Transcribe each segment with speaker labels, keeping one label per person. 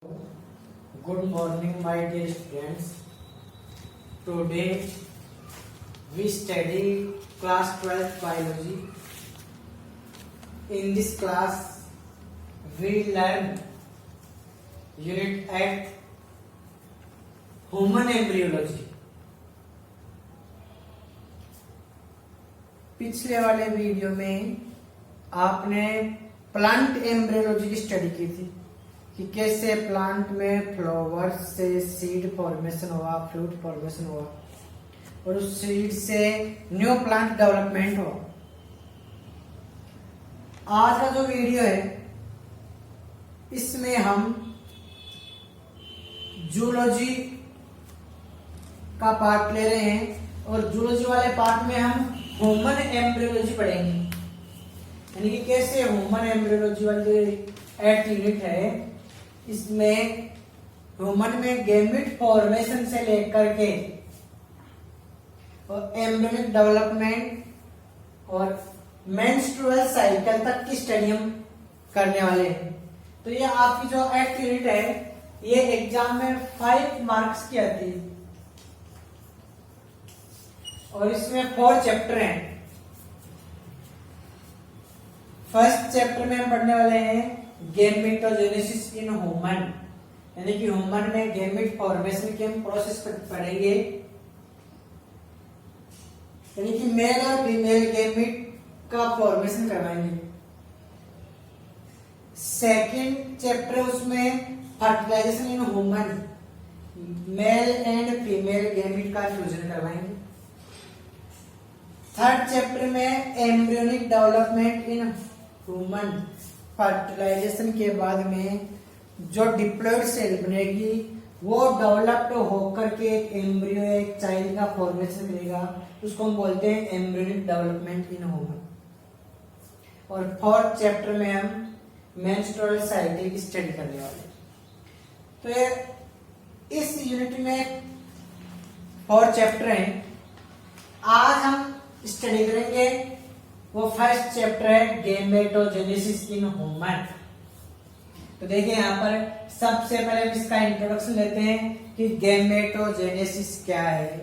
Speaker 1: Good morning, my dear students. Today we study class 12 biology. In this class, we learn unit 8 human embryology. पिछले वाले video में आपने plant embryology की study की थी कि कैसे प्लांट में फ्लावर से सीड फॉर्मेशन हुआ, फ्रूट फॉर्मेशन हुआ और उस सीड से न्यू प्लांट डेवलपमेंट हुआ। आज का जो वीडियो है इसमें हम जूलॉजी का पार्ट ले रहे हैं और जूलॉजी वाले पार्ट में हम ह्यूमन एम्ब्रियोलॉजी पढ़ेंगे, यानी कि कैसे ह्यूमन एम्ब्रियोलॉजी वाली 8 यूनिट है इसमें ह्यूमन में गैमेट फॉर्मेशन से लेकर के और एम्ब्रियोनिक डेवलपमेंट और मेंस्ट्रुअल साइकिल तक की स्टडी हम करने वाले हैं। तो ये आपकी जो 8 यूनिट है ये एग्जाम में 5 मार्क्स की आती है और इसमें 4 चैप्टर हैं। फर्स्ट चैप्टर में हम पढ़ने वाले हैं गैमेटोजेनेसिस इन ह्यूमन, यानी कि ह्यूमन में गैमेट फॉर्मेशन के हम प्रोसेस पढ़ेंगे, यानी कि मेल और फीमेल गैमेट का फॉर्मेशन करवाएंगे। सेकंड चैप्टर उसमें fertilisation in human, male and female gamete का फ्यूजन करवाएंगे। थर्ड चैप्टर में embryonic development in human, fertilisation के बाद में जो डिप्लॉयड सेल बनेगी वो डेवलप्ड होकर के एक एम्ब्रियो, एक चाइल्ड का फॉर्मेशन करेगा, उसको हम बोलते हैं एम्ब्रियोनिक डेवलपमेंट इन ह्यूमन। और फोर्थ चैप्टर में हम मेंस्ट्रुअल साइकिल की स्टडी करने वाले। तो ये इस यूनिट में 4 चैप्टर हैं। आज हम स्टडी करेंगे वो फर्स्ट चैप्टर है गैमेटोजेनेसिस इन ह्यूमन। तो देखिए यहाँ पर सबसे पहले हम इसका इंट्रोडक्शन लेते हैं कि गैमेटोजेनेसिस क्या है।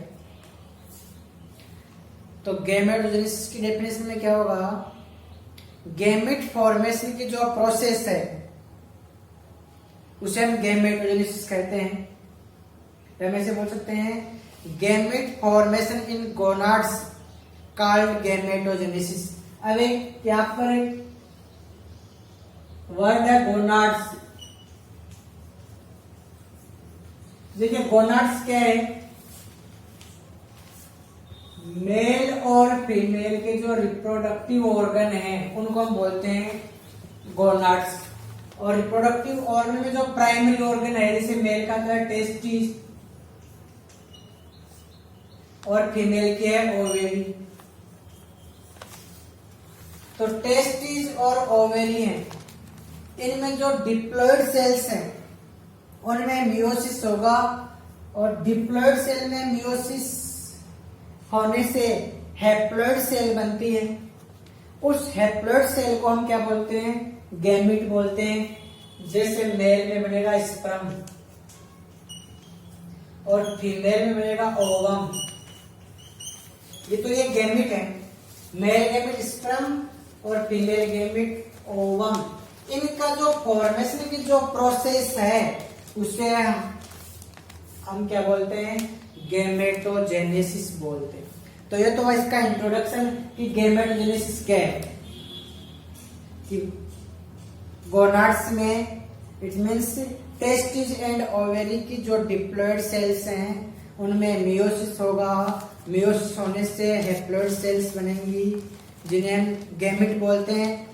Speaker 1: तो गैमेटोजेनेसिस की डेफिनेशन में क्या होगा, गैमेट फॉर्मेशन की जो प्रोसेस है उसे हम गैमेटोजेनेसिस कहते हैं। हम ऐसे बोल सकते हैं गैमेट फॉर्मेशन इन गोनाड्स कॉल्ड गैमेटोजेनेसिस। अब एक यहाँ पर एक वर्ड है गोनाड्स। देखिए गोनाड्स क्या है, मेल और फीमेल के जो रिप्रोडक्टिव ऑर्गन हैं उनको हम बोलते हैं गोनाड्स। और रिप्रोडक्टिव ऑर्गन में जो प्राइमरी ऑर्गन है जैसे मेल का क्या है टेस्टिस और फीमेल की है ओवेरी। तो टेस्टिस और ओवेरी हैं, इनमें जो डिप्लॉयड सेल्स हैं उनमें मियोसिस होगा और डिप्लॉयड सेल में मियोसिस होने से हैप्लॉयड सेल बनती है। उस हैप्लॉयड सेल को हम क्या बोलते हैं, गैमेट बोलते हैं। जैसे मेल में बनेगा स्पर्म और फीमेल में बनेगा ओवम। ये गैमेट है, मेल गैमेट स्पर्म और फीमेल गैमेट ओवम। इनका जो फॉर्मेशन की जो प्रोसेस है उसे हम क्या बोलते हैं, गैमेटोजेनेसिस बोलते हैं। तो ये तो इसका इंट्रोडक्शन कि गैमेटोजेनेसिस क्या है। कि गोनाड्स में it means testis and ovary की जो डिप्लॉयड सेल्स हैं उनमें मियोसिस होगा, मियोसिस होने से हैप्लॉयड सेल्स बनेंगी जिन्हें हम गैमेट बोलते हैं।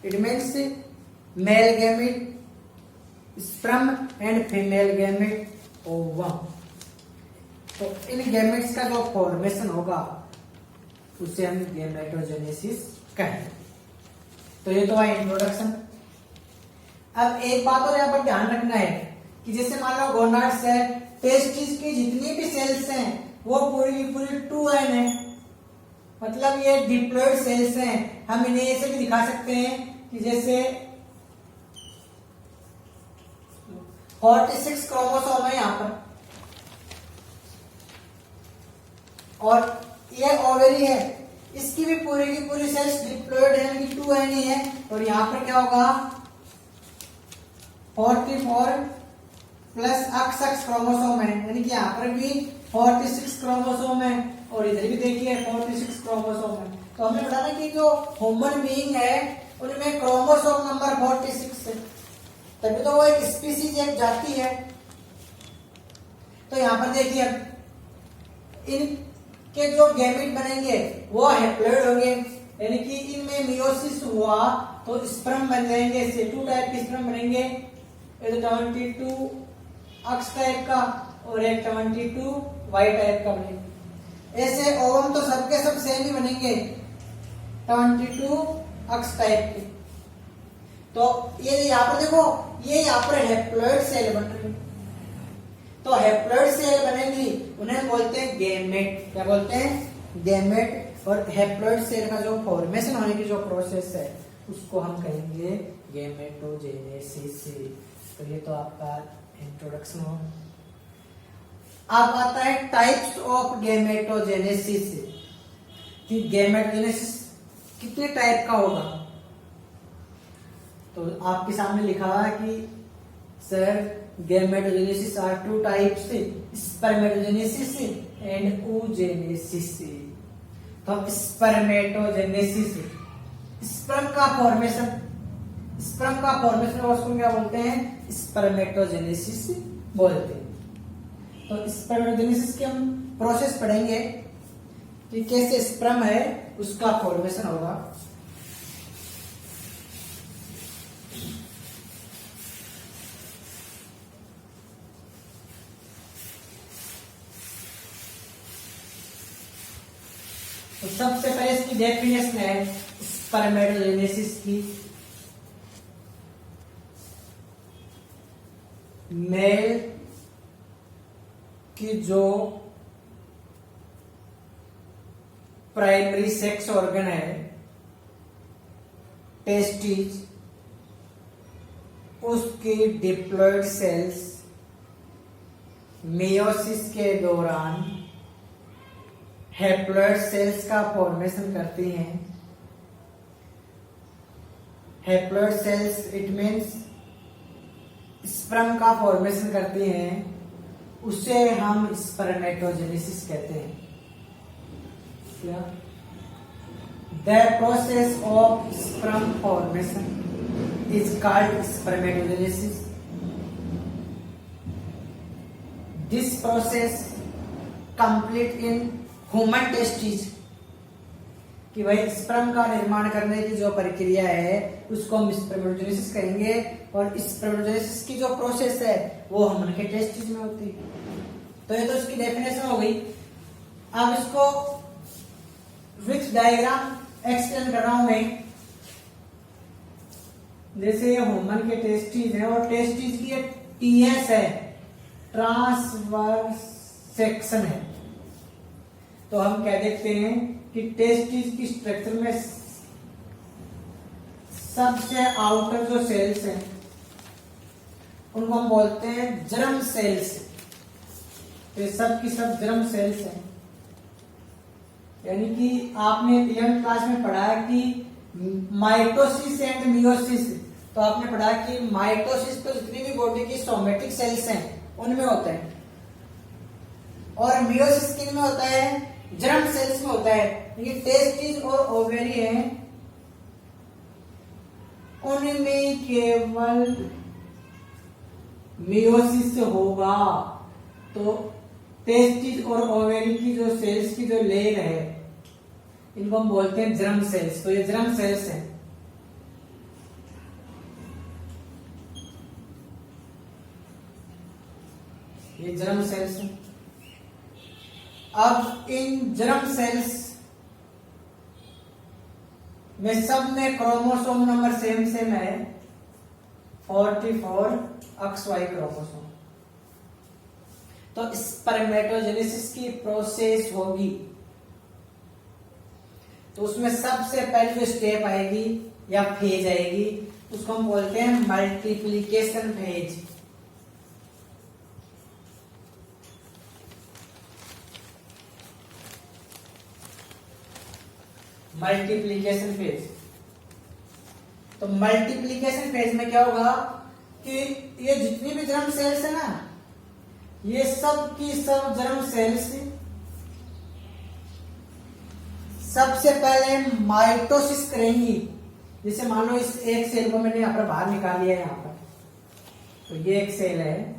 Speaker 1: It means male gamete sperm and female gamete ovum. तो इन गैमेट्स का जो फॉर्मेशन होगा उसे हम गैमेटोजेनेसिस कहेंगे। तो ये तो है इंट्रोडक्शन। अब एक बात और यहाँ पर ध्यान रखना है कि जैसे मान लो गोनाड्स है, टेस्टिस की जितनी भी सेल्स हैं वो पूरी की पूरी 2n है, मतलब ये डिप्लॉयड सेल्स हैं। हम इन्हें ऐसे भी दिखा सकते हैं कि जैसे 46 क्रोमोसोम है यहाँ पर, और ये ओवरी है, इसकी भी पूरी की पूरी सेल्स डिप्लॉयड है, यानी 2 एन है, और यहाँ पर क्या होगा 44 प्लस XX क्रोमोसोम है, यानी कि यहाँ पर भी 46 क्रोमोसोम है, और इधर भी देखिए 46 क्रोमोसोम है। तो हमने बताया कि जो ह्यूमन बीइंग है उनमें क्रोमोसोम नंबर 46 है, तभी तो वो एक स्पीसीज, एक जाति है। तो यहाँ पर देखिए इनके जो गैमेट बनेंगे वो हैप्लॉइड होंगे, यानी कि इनमें मियोसिस हुआ तो स्पर्म बन जाएंगे, C2 टाइप के स्पर्म बनेंगे, 22 X टाइप का और एक 22 Y टाइप का बनेंगे। ऐसे ओवम तो सबके सब सेम ही बनेंगे, 22 X टाइप के। तो ये यहाँ पर देखो, ये यहाँ पर हैप्लॉइड सेल बन रही है, तो हैप्लॉइड सेल बनेगी उन्हें बोलते हैं गैमेट। क्या बोलते हैं? गैमेट। और हैप्लॉइड सेल का जो फॉर्मेशन होने की जो प्रोसेस है उसको हम कहेंगे गैमेटोजेनेसिस। तो ये तो आपका इंट्रोडक्शन हो। अब आता है टाइप्स ऑफ गैमेटोजेनेसिस, कि गैमेटोजेनेसिस कितने टाइप का होगा। तो आपके सामने लिखा है कि sir gametogenesis are 2 types, spermatogenesis and oogenesis। तो हम स्पर्मेटोजेनेसिस, स्पर्म का फॉर्मेशन, स्पर्म का फॉर्मेशन और उसको क्या बोलते हैं? स्पर्मेटोजेनेसिस बोलते हैं। तो स्पर्मेटोजेनेसिस की हम प्रोसेस पढ़ेंगे कि कैसे स्पर्म है उसका फॉर्मेशन होगा। तो सबसे पहले इसकी डेफिनेशन है स्पर्मेटोजेनेसिस की, मेल की जो प्राइमरी सेक्स ऑर्गन है टेस्टिस, उसकी डिप्लॉयड सेल्स मेयोसिस के दौरान हैप्लॉइड सेल्स का फॉर्मेशन करती हैं। Haploid cells it means sperm का फॉर्मेशन करती हैं, उसे हम स्पर्मेटोजेनेसिस कहते हैं। क्या? The process of sperm formation is called spermatogenesis. This process complete in human testis, कि भाई स्पर्म का निर्माण करने की जो प्रक्रिया है उसको हम स्पर्मेटोजेनेसिस कहेंगे, और स्पर्मेटोजेनेसिस की जो प्रोसेस है वो ह्यूमन के टेस्टिस में होती है। तो ये तो इसकी डेफिनेशन हो गई। अब इसको विथ डायग्राम एक्सप्लेन कर रहा हूं मैं। जैसे ये ह्यूमन के टेस्टिस है और टेस्टिस की TS है, ट्रांसवर्स सेक्शन है, तो हम क्या देखते हैं कि टेस्टिस की स्ट्रक्चर में सबसे आउटर जो सेल्स हैं उनको हम बोलते हैं जर्म सेल्स। तो सब की सब जर्म सेल्स हैं, यानी कि आपने 11th क्लास में पढ़ा कि माइटोसिस एंड मियोसिस। तो आपने पढ़ा कि माइटोसिस तो जितनी भी बॉडी की सोमेटिक सेल्स हैं उनमें होता है, और मियोसिस किन में होता है? जर्म सेल्स में होता है। ये टेस्टिस और ओवेरी है, उनमें केवल मियोसिस होगा। तो टेस्टिस और ओवेरी की जो सेल्स की जो लेयर है इनको हम बोलते हैं जर्म सेल्स। तो ये जर्म सेल्स हैं। ये जर्म सेल्स हैं। अब इन जर्म सेल्स में सब में क्रोमोसोम नंबर सेम सेम है, 44 XY क्रोमोसोम। तो स्पर्मेटोजेनेसिस की प्रोसेस होगी तो उसमें सबसे पहले जो स्टेप आएगी या फेज आएगी उसको हम बोलते हैं मल्टीप्लिकेशन फेज। Multiplication phase. तो मल्टीप्लीकेशन फेज में क्या होगा कि ये जितनी भी जर्म सेल्स है ना, ये सब की सब जर्म सेल्स सबसे पहले माइटोसिस करेंगी। जैसे मान लो इस एक सेल को मैंने यहाँ पर बाहर निकाल लिया है, यहाँ पर तो ये एक सेल है,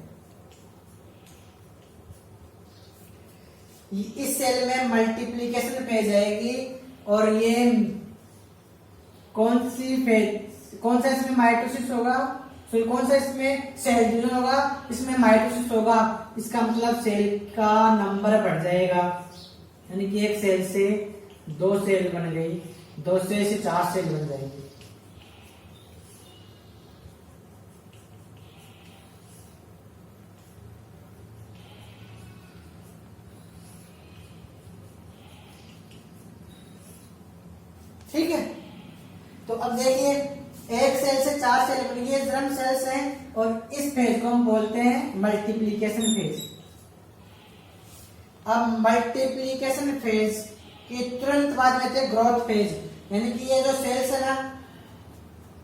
Speaker 1: इस सेल में मल्टीप्लीकेशन फेज आएगी और ये कौन सा इसमें माइटोसिस होगा, फिर कौन सा इसमें सेल डिवीजन होगा, इसमें माइटोसिस होगा। इसका मतलब सेल का नंबर बढ़ जाएगा, यानी कि एक सेल से 2 सेल बन गई, 2 से 4 सेल बन जाएगी। ठीक है, तो अब देखिए एक सेल से 4 सेल बन गई, जर्म सेल्स हैं और इस फेज को हम बोलते हैं मल्टीप्लीकेशन फेज। अब मल्टीप्लीकेशन फेज के तुरंत बाद में थे ग्रोथ फेज, यानी कि ये जो सेल्स है ना,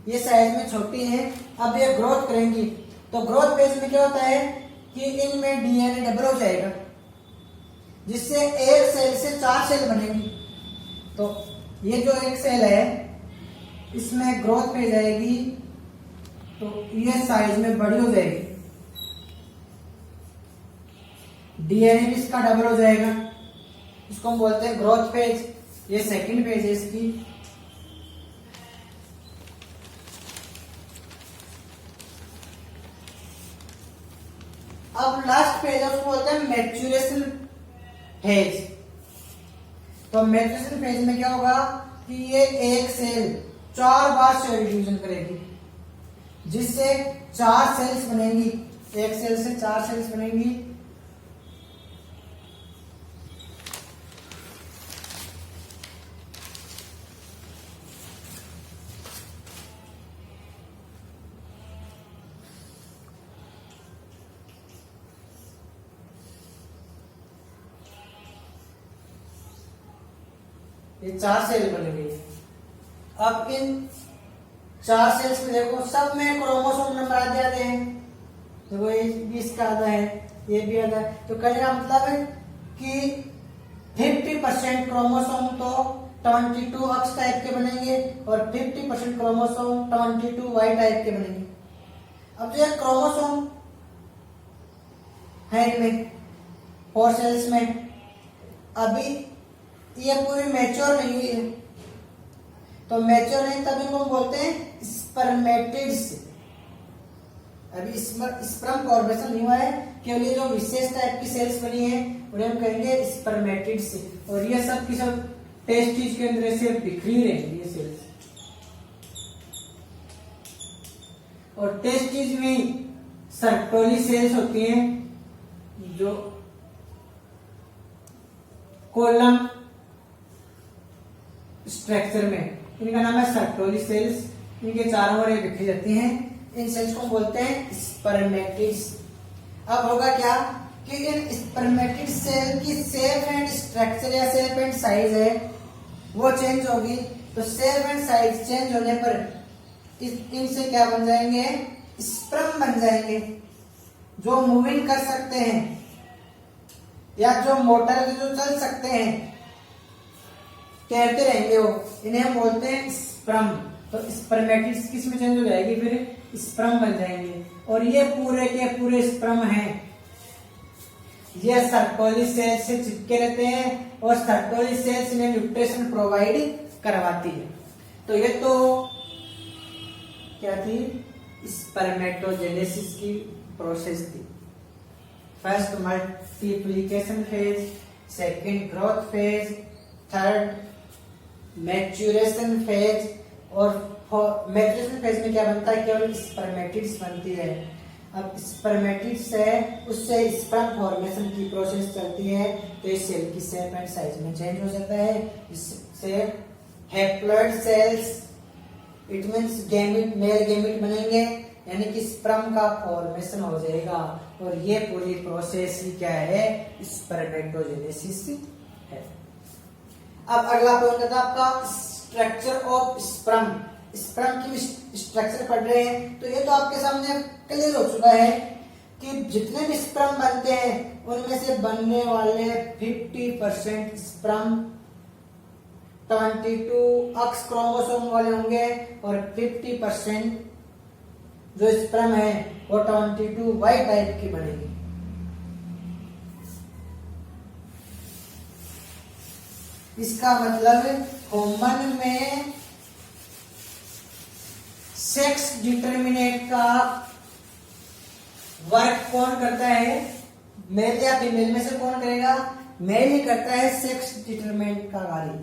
Speaker 1: ये साइज में छोटी है, अब ये ग्रोथ करेंगी। तो ग्रोथ फेज में क्या होता है कि इनमें डीएनए डबल हो जाएगा, जिससे एक सेल से 4 सेल बनेगी। तो ये जो एक सेल है इसमें ग्रोथ फेज आएगी, तो ये साइज में बड़ी हो जाएगी, डीएनए भी इसका डबल हो जाएगा, इसको हम बोलते हैं ग्रोथ फेज। ये सेकंड फेज है इसकी। अब लास्ट फेज है उसको बोलते हैं मैच्योरेशन फेज। तो मैच्योरेशन फेज में क्या होगा कि ये एक सेल 4 बार सेल डिवीजन करेगी, जिससे 4 सेल्स बनेंगी, एक सेल से 4 सेल्स बनेंगी। ये 4 सेल बन गई। अब इन 4 सेल्स में देखो सब में क्रोमोसोम नंबर आते आते हैं, देखो ये भी इसका आधा है, ये भी आधा है। तो कहने का मतलब है कि 50% क्रोमोसोम तो 22 X टाइप के बनेंगे और 50% क्रोमोसोम 22 Y टाइप के बनेंगे। अब जो क्रोमोसोम है इनमें 4 सेल्स में, अभी ये पूरी मैच्योर नहीं हुई है, तो मैच्योर नहीं तभी को हम बोलते हैं स्पर्मेटिड्स। अभी स्पर्म फॉर्मेशन नहीं हुआ है, केवल ये जो विशेष टाइप की सेल्स बनी है उन्हें हम कहेंगे स्पर्मेटिड्स। और ये सब की सब टेस्टिस के अंदर से बिखरी रहेंगी ये सेल्स, और टेस्टिस में सर्टोली सेल्स होती हैं जो कोलम स्ट्रक्चर में, इनका नाम है सर्टोली सेल्स। इनके चारों ओर ये बिखरी जाती हैं, इन सेल्स को बोलते हैं स्पर्मेटिड्स। अब होगा क्या कि इन स्पर्मेटिड सेल की शेप एंड स्ट्रक्चर या शेप एंड साइज है वो चेंज होगी। तो शेप एंड साइज चेंज होने पर इनसे क्या बन जाएंगे, स्पर्म बन जाएंगे, जो मूविंग कर सकते हैं या जो मोटर जो चल सकते हैं, तैरते रहेंगे वो, इन्हें हम बोलते हैं स्पर्म। तो स्पर्मेटिड्स किस में चेंज हो जाएगी, फिर स्पर्म बन जाएंगे। और ये पूरे के पूरे स्पर्म हैं, ये सर्टोली सेल से चिपके रहते हैं और सर्टोली सेल्स इन्हें न्यूट्रिशन प्रोवाइड करवाती है। तो ये तो क्या थी, स्पर्मेटोजेनेसिस की प्रोसेस थी। First multiplication phase, second growth phase, third maturation phase. और मैच्योरेशन फेज में क्या बनता है, केवल स्पर्मेटिड्स बनती है। अब स्पर्मेटिड्स है उससे स्पर्म फॉर्मेशन की प्रोसेस चलती है, तो इस सेल की शेप एंड साइज में चेंज हो जाता है। इससे haploid cells, it means gamete, male gamete बनेंगे, यानी कि स्पर्म का फॉर्मेशन हो जाएगा। और ये पूरी प्रोसेस ही क्या है, स्पर्मेटोजेनेसिस है। अब अगला पॉइंट था आपका स्ट्रक्चर ऑफ स्पर्म। स्पर्म की स्ट्रक्चर पढ़ रहे हैं, तो ये तो आपके सामने क्लियर हो चुका है कि जितने भी स्पर्म बनते हैं उनमें से बनने वाले 50% स्पर्म 22 अक्स क्रोमोसोम वाले होंगे और 50% जो स्पर्म है वो 22 वाई टाइप की बनेगी। इसका मतलब ह्यूमन में सेक्स डिटरमिनेट का वर्क कौन करता है, मेल या फीमेल में से कौन करेगा? मेल ही करता है सेक्स डिटरमिनेट का कार्य,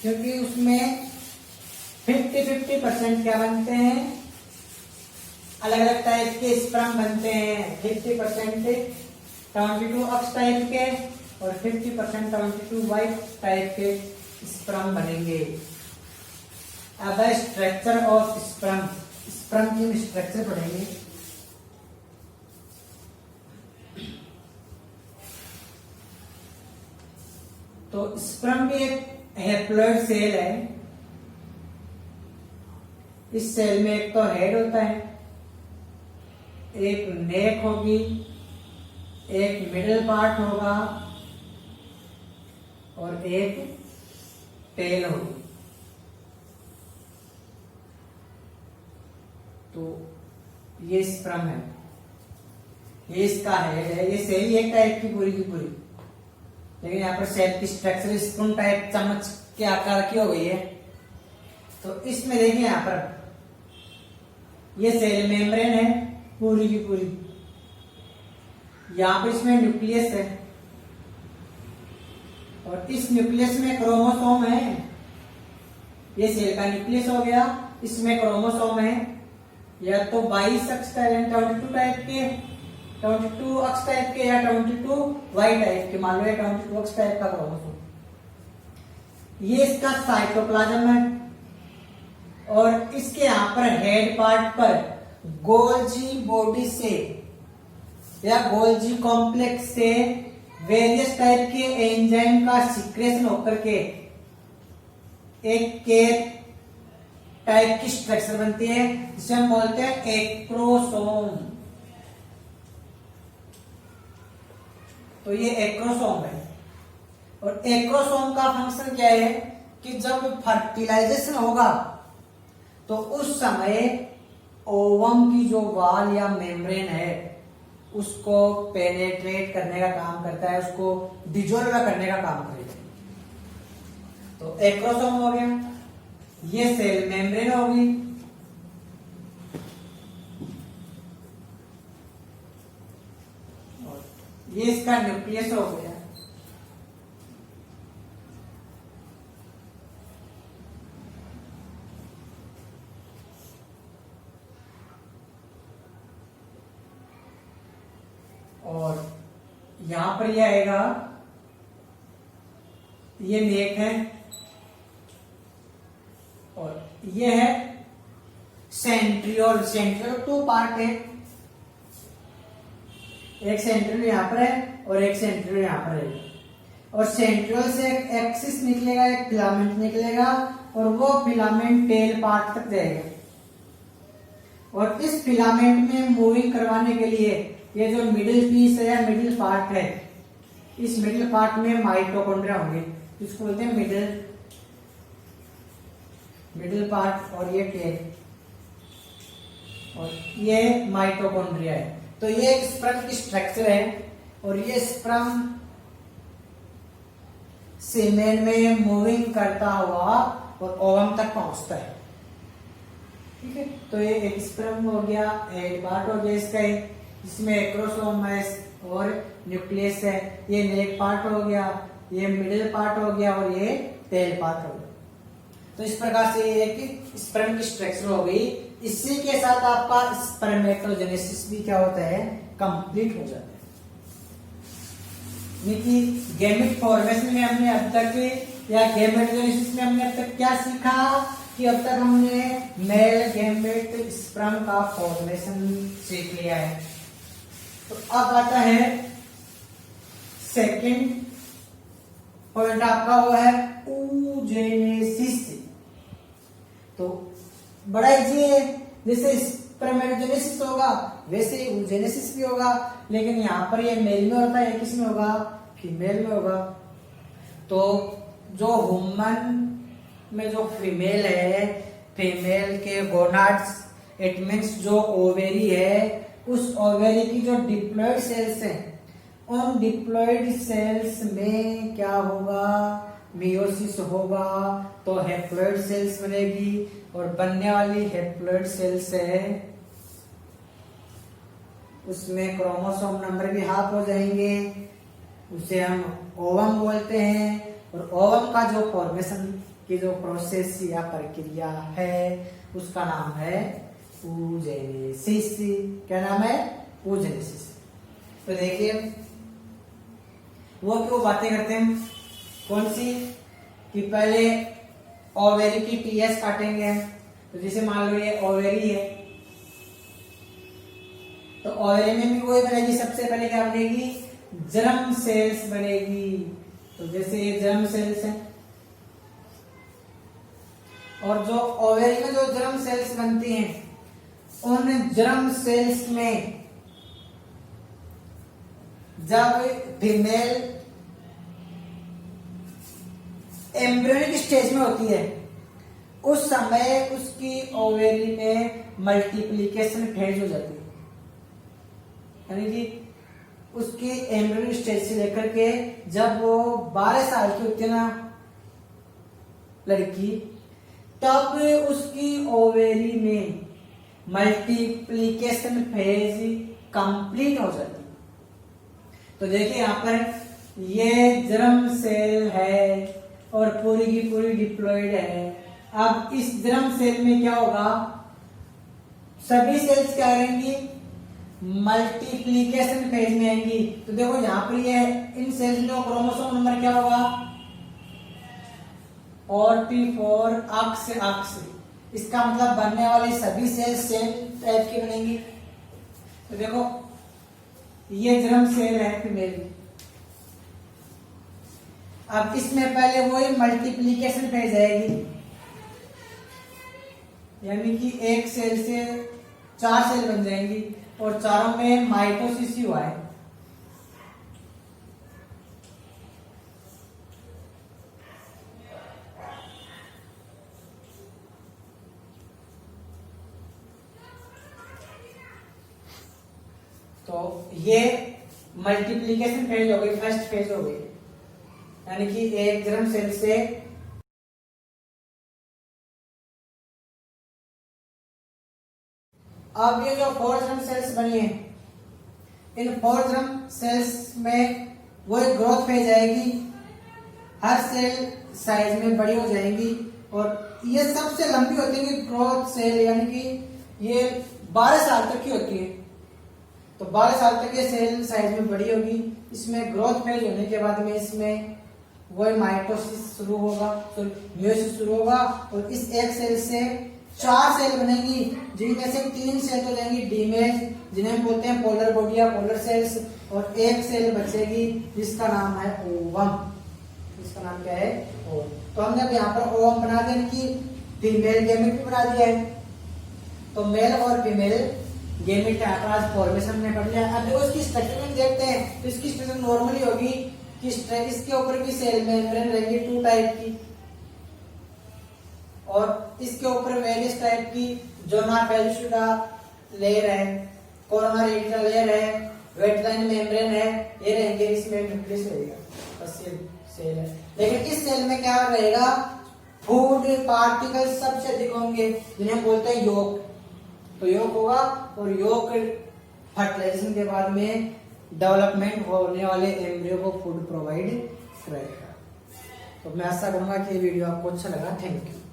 Speaker 1: क्योंकि उसमें 50-50% क्या बनते हैं, अलग अलग टाइप के स्पर्म बनते हैं। 50% 22 अक्स टाइप के और 50% 22 वाई टाइप के स्पर्म बनेंगे। अब स्ट्रक्चर ऑफ स्पर्म, स्पर्म की स्ट्रक्चर पढ़ेंगे। तो स्पर्म भी एक हैप्लॉइड सेल है। इस सेल में एक तो हेड होता है, एक नेक होगी, एक मिडिल पार्ट होगा और एक टेल होगी। तो ये स्पर्म है, ये इसका हेड है। ये सेल एक टाइप की पूरी की पूरी, लेकिन यहाँ पर सेल की स्ट्रक्चर स्पून टाइप चम्मच के आकार की हो गई है। तो इसमें देखिए यहाँ पर ये सेल मेम्ब्रेन है पूरी की पूरी। यहाँ पर इसमें न्यूक्लियस है और इस न्यूक्लियस में क्रोमोसोम है। ये सेल का न्यूक्लियस हो गया, इसमें क्रोमोसोम है, या तो 22 अक्ष टाइप 22 टाइप के, 22 अक्ष टाइप के या 22 वाई टाइप के। मान लो 22 अक्ष टाइप का क्रोमोसोम। ये इसका साइटोप्लाज्म है और इसके यहाँ पर हेड पार्ट पर गोल्जी बॉडी से या गोल्जी कॉम्प्लेक्स से वेरियस टाइप के एंजाइम का सिक्रेशन होकर के एक केक टाइप की स्ट्रक्चर बनती है, जिसे हम बोलते हैं एक्रोसोम। तो ये एक्रोसोम है और एक्रोसोम का फंक्शन क्या है कि जब फर्टिलाइजेशन होगा तो उस समय ओवम की जो वॉल या मेम्ब्रेन है उसको पेनेट्रेट करने का काम करता है, उसको डिजोल्व करने का काम करेगा। तो एक्रोसोम हो गया, ये सेल मेम्ब्रेन होगी, ये इसका न्यूक्लियस हो गया। और यहां पर ये आएगा, ये नेक है और ये है सेंट्रियोल। सेंट्रियोल 2 पार्ट है, एक सेंट्रियोल यहां पर है और एक सेंट्रियोल यहां पर है। और सेंट्रियोल से एक एक्सिस निकलेगा, एक फिलामेंट निकलेगा और वो फिलामेंट टेल पार्ट तक जाएगा। और इस फिलामेंट में मूविंग करवाने के लिए ये जो मिडिल पीस है या मिडिल पार्ट है, इस मिडिल पार्ट में माइटोकॉन्ड्रिया होंगे, इसको बोलते हैं मिडिल पार्ट। और ये टेल और ये माइटोकॉन्ड्रिया है। तो ये एक स्पर्म की स्ट्रक्चर है और ये स्पर्म सीमेन में मूविंग करता हुआ और ओवम तक पहुंचता है। ठीक है, तो ये एक स्पर्म हो गया, हेड पार्ट हो गया इसका, जिसमें एक्रोसोम है और न्यूक्लियस है। ये नेक पार्ट हो गया, ये मिडिल पार्ट हो गया और ये टेल पार्ट हो गया। तो इस प्रकार से ये एक स्पर्म की स्ट्रक्चर हो गई। इसी के साथ आपका स्पर्मेटोजेनेसिस भी क्या होता है, कंप्लीट हो जाता है। गैमेट फॉर्मेशन में हमने अब तक या गैमेटोजेनेसिस में हमने अब तक क्या सीखा कि अब तक हमने मेल गैमेट स्पर्म का फॉर्मेशन सीख लिया है। तो अब आता है सेकंड पॉइंट आपका वो है oogenesis। तो बड़ा इजी है, जैसे स्पर्मेटोजेनेसिस होगा वैसे ही oogenesis भी होगा, लेकिन यहाँ पर ये मेल में होता है, किस में होगा, फीमेल में होगा। तो जो ह्यूमन में जो फीमेल है, फीमेल के गोनाड्स, इट मीन्स जो ओवेरी है, उस ओवेरी की जो डिप्लॉयड सेल्स हैं, उन डिप्लॉयड सेल्स में क्या होगा, मियोसिस होगा। तो हैप्लॉयड सेल्स बनेगी और बनने वाली हैप्लॉयड सेल्स है उसमें क्रोमोसोम नंबर भी हाफ हो जाएंगे, उसे हम ओवम बोलते हैं। और ओवम का जो फॉर्मेशन की जो प्रोसेस या प्रक्रिया है उसका नाम है oogenesis। क्या नाम है, oogenesis। तो देखिए वो क्यों बातें करते हैं, कौन सी, कि पहले ओवेरी की टीएस काटेंगे। तो जैसे मान लो ये ओवेरी है, तो ओवेरी में भी वही बनेगी, सबसे पहले क्या बनेगी, जर्म सेल्स बनेगी। तो जैसे ये जर्म सेल्स है, और जो ओवेरी में जो जर्म सेल्स बनती हैं, उन जर्म सेल्स में जब फीमेल एम्ब्रियोनिक स्टेज में होती है, उस समय उसकी ओवेरी में मल्टीप्लिकेशन फेज हो जाती है, यानी कि उसकी एम्ब्रियोनिक स्टेज से लेकर के जब वो 12 साल की होती है ना लड़की, तब उसकी ओवेरी में मल्टीप्लिकेशन फेज कंप्लीट हो जाती है। तो देखिए यहां पर ये जर्म सेल है और पूरी की पूरी डिप्लॉयड है। अब इस जर्म सेल में क्या होगा, सभी सेल्स क्या करेंगी, मल्टीप्लिकेशन फेज में आएंगी। तो देखो यहां पर ये इन सेल्स में क्रोमोसोम नंबर क्या होगा, 44 अक्ष अक्ष। इसका मतलब बनने वाली सभी सेल्स सेम टाइप की बनेंगी। तो देखो ये जर्म सेल है फीमेल, अब इसमें पहले वही मल्टीप्लिकेशन फेज आएगी, यानी कि एक सेल से 4 सेल बन जाएंगी और चारों में माइटोसिस ही हुआ है। तो ये मल्टीप्लिकेशन फेज हो गई, फर्स्ट फेज हो गई, यानी कि एक जर्म सेल से अब ये जो 4 जर्म सेल्स बनी है, इन 4 जर्म सेल्स में वो एक ग्रोथ फेज आएगी, हर सेल साइज में बड़ी हो जाएंगी और ये सबसे लंबी होती है ग्रोथ सेल, यानी कि ये 12 साल तक की होती है। तो 12 साल तक ये सेल साइज में बड़ी होगी। इसमें ग्रोथ फेज होने के बाद में इसमें वो माइटोसिस शुरू होगा, तो मियोसिस शुरू होगा और इस एक सेल से 4 सेल बनेंगी, जिनमें से 3 सेल हो जाएंगी डीमेज, जिन्हें हम बोलते हैं पोलर बॉडी या पोलर सेल्स, और एक सेल बचेगी जिसका नाम है ओवम। इसका नाम क्या है, ओवम। तो हमने अब यहाँ पर ओवम बना दिया, कि फीमेल गैमेट भी बना दिया है। तो मेल और फीमेल गैमेट का फॉर्मेशन में पढ़ लिया। अब देखो इसकी स्ट्रक्चर में देखते हैं, तो इसकी स्ट्रक्चर नॉर्मली होगी कि इसके ऊपर भी सेल मेम्ब्रेन रहेगी 2 टाइप की, और इसके ऊपर वेरियस टाइप की जोना पेल्सुडा लेयर है, कोरोना रेडिया लेयर है, वेटलाइन मेम्ब्रेन है, ये रहेंगे। इसमें न्यूक्लियस रहेगा, बस ये सेल है। लेकिन इस सेल में क्या रहेगा, फूड पार्टिकल सबसे अधिक होंगे, जिन्हें बोलते हैं योक। तो योक होगा और योक फर्टिलाइजेशन के बाद में डेवलपमेंट होने वाले एम्ब्रियो को फूड प्रोवाइड करेगा। तो मैं आशा करूंगा कि ये वीडियो आपको अच्छा लगा। Thank you.